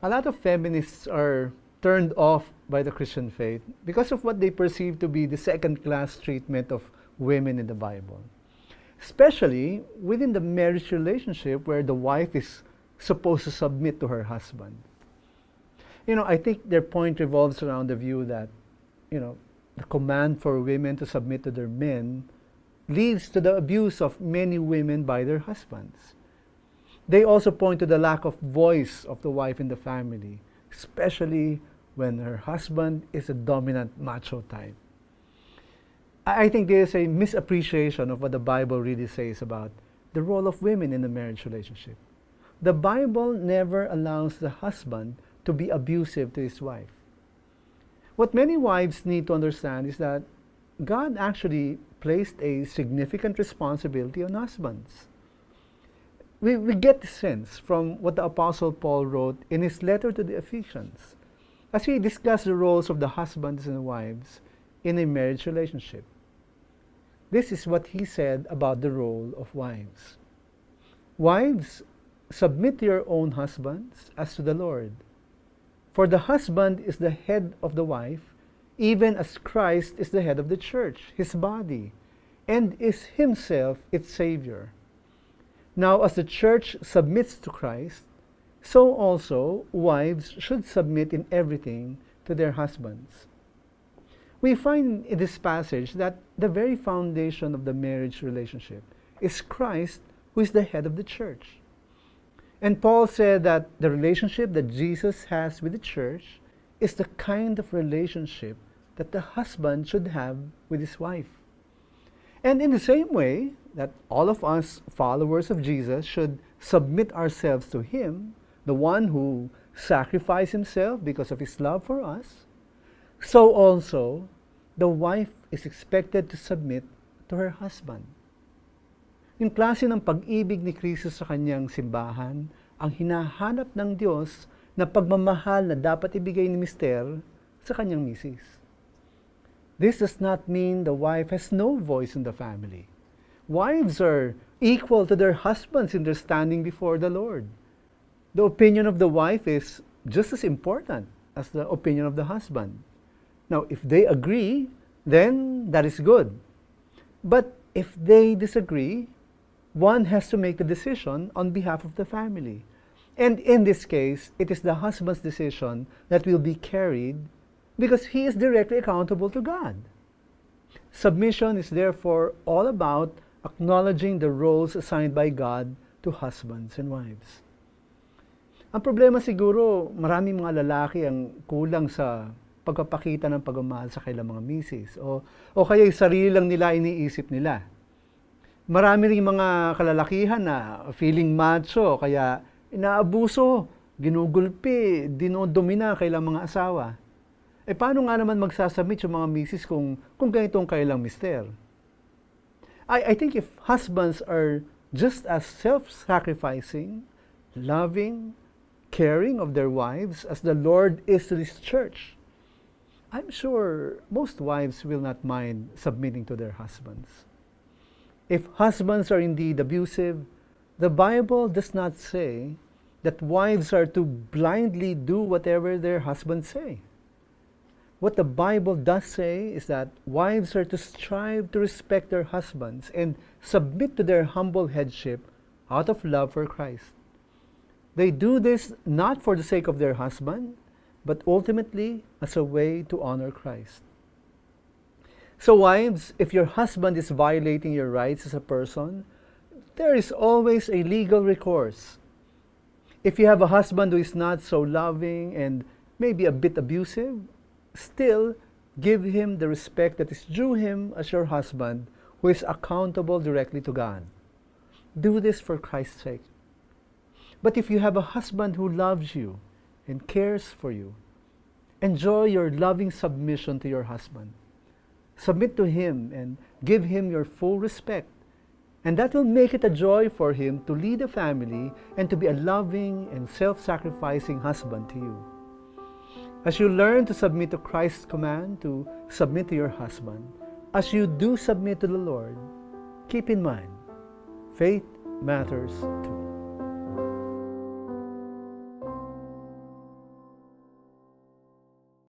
A lot of feminists are turned off by the Christian faith because of what they perceive to be the second-class treatment of women in the Bible, especially within the marriage relationship where the wife is supposed to submit to her husband. I think their point revolves around the view that, the command for women to submit to their men leads to the abuse of many women by their husbands. They also point to the lack of voice of the wife in the family, especially when her husband is a dominant macho type. I think there is a misappreciation of what the Bible really says about the role of women in the marriage relationship. The Bible never allows the husband to be abusive to his wife. What many wives need to understand is that God actually placed a significant responsibility on husbands. We get the sense from what the Apostle Paul wrote in his letter to the Ephesians as he discussed the roles of the husbands and wives in a marriage relationship. This is what he said about the role of wives. Wives, submit to your own husbands as to the Lord. For the husband is the head of the wife, even as Christ is the head of the church, his body, and is himself its Savior. Now, as the church submits to Christ, so also wives should submit in everything to their husbands. We find in this passage that the very foundation of the marriage relationship is Christ, who is the head of the church. And Paul said that the relationship that Jesus has with the church is the kind of relationship that the husband should have with his wife. And in the same way that all of us followers of Jesus should submit ourselves to him, the one who sacrificed himself because of his love for us, so also the wife is expected to submit to her husband. Yung klase ng pag-ibig ni Kristo sa kanyang simbahan, ang hinahanap ng Diyos na pagmamahal na dapat ibigay ni Mister sa kanyang misis. This does not mean the wife has no voice in the family. Wives are equal to their husbands in their standing before the Lord. The opinion of the wife is just as important as the opinion of the husband. Now, if they agree, then that is good. But if they disagree, one has to make the decision on behalf of the family. And in this case, it is the husband's decision that will be carried because he is directly accountable to God. Submission is therefore all about acknowledging the roles assigned by God to husbands and wives. Ang problema siguro, maraming mga lalaki ang kulang sa pagpapakita ng pagmamahal sa kailang mga misis o kaya yung sarili lang nila iniisip nila. Marami rin mga kalalakihan na feeling macho, kaya inaabuso, ginugulpi, dinodomina kailang mga asawa. Paano nga naman magsasubmit yung mga misis kung ganitong kailang mister? I think if husbands are just as self-sacrificing, loving, caring of their wives as the Lord is to this church, I'm sure most wives will not mind submitting to their husbands. If husbands are indeed abusive, the Bible does not say that wives are to blindly do whatever their husbands say. What the Bible does say is that wives are to strive to respect their husbands and submit to their humble headship out of love for Christ. They do this not for the sake of their husband, but ultimately as a way to honor Christ. So wives, if your husband is violating your rights as a person, there is always a legal recourse. If you have a husband who is not so loving and maybe a bit abusive, still give him the respect that is due him as your husband who is accountable directly to God. Do this for Christ's sake. But if you have a husband who loves you and cares for you, enjoy your loving submission to your husband. Submit to him and give him your full respect. And that will make it a joy for him to lead a family and to be a loving and self-sacrificing husband to you. As you learn to submit to Christ's command to submit to your husband, as you do submit to the Lord, keep in mind, faith matters too.